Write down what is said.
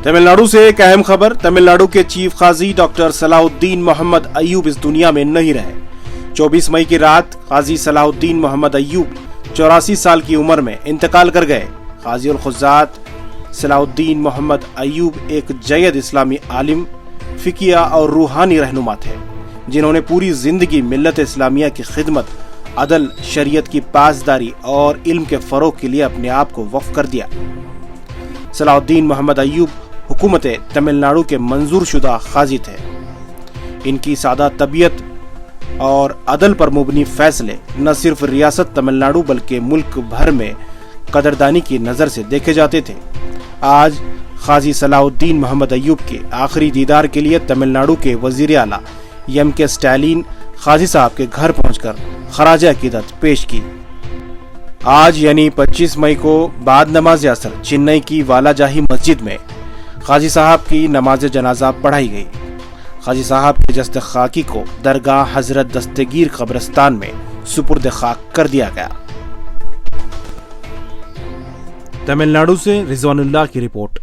तमिलनाडु से एक अहम खबर। तमिलनाडु के चीफ काजी डॉक्टर सलाहुद्दीन मोहम्मद अय्यूब इस दुनिया में नहीं रहे। 24 मई की रात काजी सलाहुद्दीन मोहम्मद अय्यूब 84 साल की उम्र में इंतकाल कर गए। काजी उल खुज़ात सलाहुद्दीन मोहम्मद अय्यूब एक जयद इस्लामी आलिम, फिकिया और रूहानी रहनुमा थे, जिन्होंने पूरी जिंदगी मिल्लत इस्लामिया की खिदमत, अदल, शरीयत की पासदारी और इल्म के फरोग के लिए अपने आप को वक्फ कर दिया। सलाहुद्दीन मोहम्मद अय्यूब हुकूमत तमिलनाडु के मंजूर शुदा काजी थे। इनकी सादा तबीयत और अदल पर मुबनी फैसले न सिर्फ रियासत तमिलनाडु बल्कि मुल्क भर में कदरदानी की नज़र से देखे जाते थे। आज काजी सलाहुद्दीन मोहम्मद अय्यूब के आखिरी दीदार के लिए तमिलनाडु के वजीर आला एम.के. स्टालिन काजी साहब के घर पहुंचकर खराज अकीदत पेश की। आज यानी 25 मई को बाद नमाज असर चेन्नई की वालाजाही मस्जिद में काजी साहब की नमाज जनाजा पढ़ाई गई। काजी साहब के जस्ते खाकी को दरगाह हजरत दस्तगीर कब्रिस्तान में सुपुर्द खाक कर दिया गया। तमिलनाडु से रिजवानुल्लाह की रिपोर्ट।